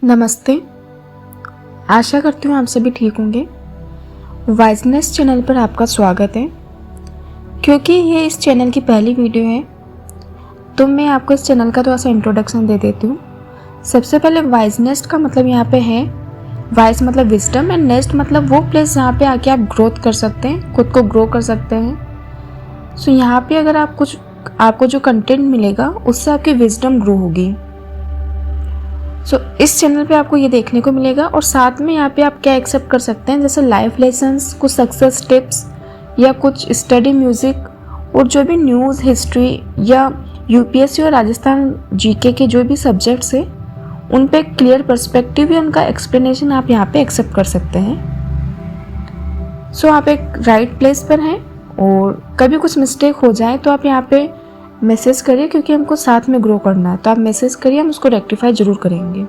नमस्ते। आशा करती हूँ आप सभी ठीक होंगे। वाइजनेस चैनल पर आपका स्वागत है। क्योंकि ये इस चैनल की पहली वीडियो है तो मैं आपको इस चैनल का थोड़ा सा इंट्रोडक्शन दे देती हूँ। सबसे पहले वाइजनेस का मतलब यहाँ पे है, वाइज मतलब विजडम एंड नेस्ट मतलब वो प्लेस जहाँ पे आके आप ग्रोथ कर सकते हैं, खुद को ग्रो कर सकते हैं। सो यहाँ पे अगर आपको जो कंटेंट मिलेगा उससे आपकी विजडम ग्रो होगी। इस चैनल पे आपको ये देखने को मिलेगा और साथ में यहाँ पे आप क्या एक्सेप्ट कर सकते हैं, जैसे लाइफ लेसन्स, कुछ सक्सेस टिप्स या कुछ स्टडी म्यूज़िक और जो भी न्यूज़, हिस्ट्री या यूपीएससी और राजस्थान जीके के जो भी सब्जेक्ट्स हैं उन पे क्लियर पर्सपेक्टिव या उनका एक्सप्लेनेशन आप यहाँ पे एक्सेप्ट कर सकते हैं। आप एक राइट प्लेस पर हैं और कभी कुछ मिस्टेक हो जाए तो आप यहाँ पे मैसेज करिए, क्योंकि हमको साथ में ग्रो करना है। तो आप मैसेज करिए, हम उसको रेक्टिफाई जरूर करेंगे।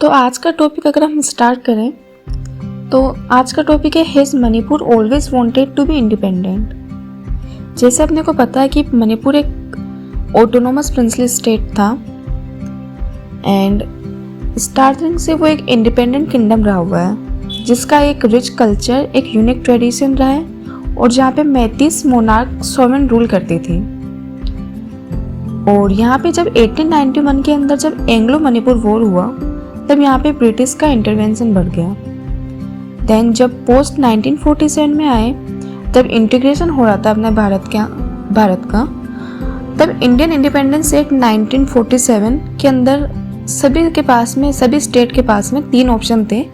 तो आज का टॉपिक अगर हम स्टार्ट करें तो आज का टॉपिक है, has Manipur always wanted to be independent. जैसे अपने को पता है कि मणिपुर एक ऑटोनोमस प्रिंसली स्टेट था एंड स्टार्टिंग से वो एक इंडिपेंडेंट किंगडम रहा हुआ है, जिसका एक रिच कल्चर, एक यूनिक ट्रेडिशन रहा है और जहाँ पे 35 मोनार्क सोवेरेन रूल करती थी। और यहाँ पे जब 1891 के अंदर जब एंग्लो मणिपुर वॉर हुआ तब यहाँ पे ब्रिटिश का इंटरवेंशन बढ़ गया। देन जब पोस्ट 1947 में आए तब इंटीग्रेशन हो रहा था अपने भारत का, तब इंडियन इंडिपेंडेंस एक्ट 1947 के अंदर सभी स्टेट के पास में 3 ऑप्शन थे,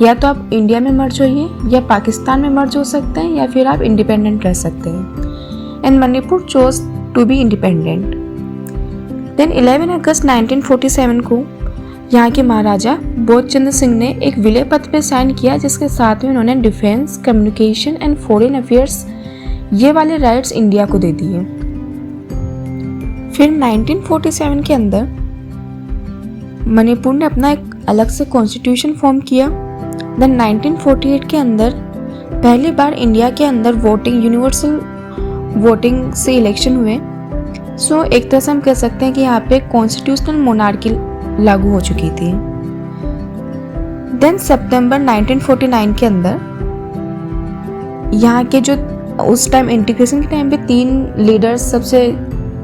या तो आप इंडिया में मर्ज होइए या पाकिस्तान में मर्ज हो सकते हैं या फिर आप इंडिपेंडेंट रह सकते हैं। And Manipur chose to be independent. Then 11 अगस्त 1947 को यहाँ के महाराजा बोधचंद्र सिंह ने एक विलय पत्र पे साइन किया, जिसके साथ में उन्होंने defence, communication and foreign affairs ये वाले राइट्स इंडिया को दे दिए। फिर 1947 के अंदर मणिपुर ने अपना एक अलग से कॉन्स्टिट्यूशन फॉर्म किया। देन 1948 के अंदर पहली बार इंडिया के अंदर यूनिवर्सल वोटिंग से इलेक्शन हुए। एक तरह से हम कह सकते हैं कि यहाँ पे कॉन्स्टिट्यूशनल मोनार्की लागू हो चुकी थी। देन सितंबर 1949 के अंदर यहाँ के जो उस टाइम इंटीग्रेशन के टाइम पे 3 लीडर्स सबसे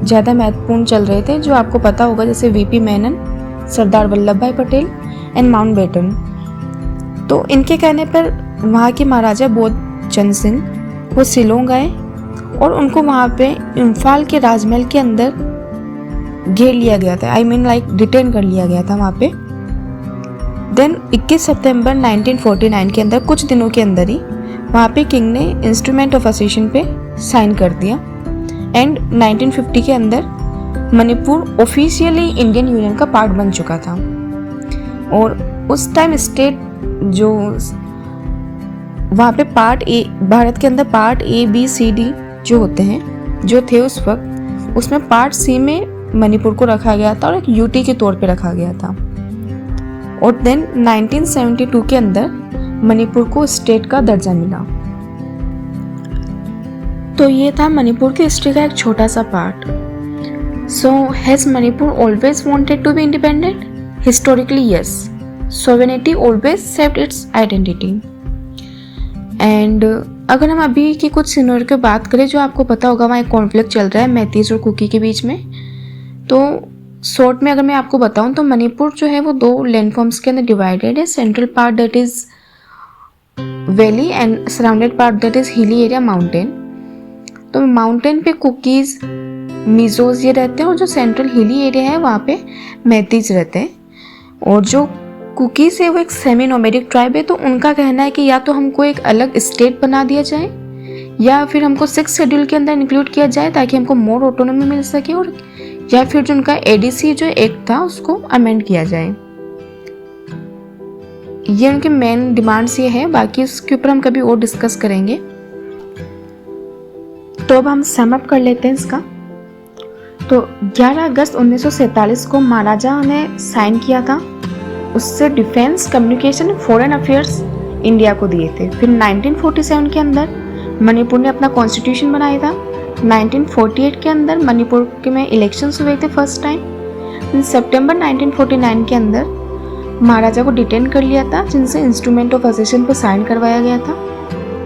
ज़्यादा महत्वपूर्ण चल रहे थे, जो आपको पता होगा, जैसे वीपी मेनन, सरदार वल्लभ भाई पटेल एंड माउंटबेटन। तो इनके कहने पर वहाँ के महाराजा बोधचंद्र सिंह वो शिलोंग आए और उनको वहाँ पे इम्फाल के राजमहल के अंदर घेर लिया गया था, डिटेन कर लिया गया था वहाँ पे। देन 21 सितंबर 1949 के अंदर कुछ दिनों के अंदर ही वहाँ पे किंग ने इंस्ट्रूमेंट ऑफ एसोसिएशन पे साइन कर दिया एंड 1950 के अंदर मणिपुर ऑफिशियली इंडियन यूनियन का पार्ट बन चुका था। और उस टाइम स्टेट जो वहाँ पे पार्ट ए, भारत के अंदर part A, B, C, D जो होते हैं, जो थे उस वक्त, उसमें पार्ट सी में मणिपुर को रखा गया था और एक यूटी के तौर पे रखा गया था। और देन 1972 के अंदर मणिपुर को स्टेट का दर्जा मिला। तो ये था मणिपुर की हिस्ट्री का एक छोटा सा part. Has Manipur always wanted to be independent? Historically yes. Sovereignty always saved its identity. And अगर हम अभी की कुछ सिनेरियो की बात करें, जो आपको पता होगा, वहाँ एक कॉन्फ्लिक्ट चल रहा है मैतीज और कुकी के बीच में। तो शॉर्ट में अगर मैं आपको बताऊं तो मणिपुर जो है वो 2 लैंडफॉर्म्स के अंदर डिवाइडेड है। Central part that is valley and surrounded part that is hilly area, mountain. तो माउंटेन पे कुकीज, मिजोज ये रहते हैं और जो सेंट्रल हिली एरिया है वहाँ पे मैतीज रहते हैं। और जो कुकीज है वो एक सेमी नोमैडिक ट्राइब है। तो उनका कहना है कि या तो हमको एक अलग स्टेट बना दिया जाए या फिर हमको 6 शेड्यूल के अंदर इंक्लूड किया जाए ताकि हमको मोर ऑटोनॉमी मिल सके, और या फिर जो उनका एडीसी जो एक्ट था उसको अमेंड किया जाए। ये उनके मेन डिमांड्स ये है, बाकी उसके ऊपर हम कभी और डिस्कस करेंगे। तो अब हम सम अप कर लेते हैं इसका। तो 11 अगस्त 1947 को महाराजा ने साइन किया था, उससे defence, communication, foreign affairs India को दिए थे। फिर 1947 के अंदर मणिपुर ने अपना कॉन्स्टिट्यूशन बनाया था 1948 के अंदर मणिपुर के में इलेक्शंस हुए थे फर्स्ट टाइम। सितंबर 1949 के अंदर महाराजा को डिटेन कर लिया था, जिनसे इंस्ट्रूमेंट ऑफ असेशन पर साइन करवाया गया था।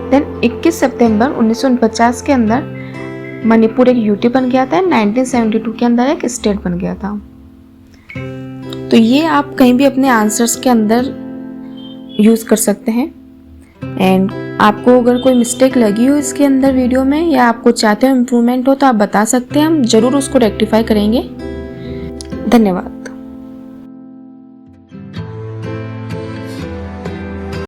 देन 21 सितंबर 1949 के अंदर मणिपुर एक यूटी बन गया था। 1972 के अंदर एक स्टेट बन गया था। तो ये आप कहीं भी अपने आंसर्स के अंदर यूज़ कर सकते हैं। एंड आपको अगर कोई मिस्टेक लगी हो इसके अंदर वीडियो में, या आपको चाहते हो इम्प्रूवमेंट हो, तो आप बता सकते हैं, हम ज़रूर उसको रेक्टिफाई करेंगे। धन्यवाद।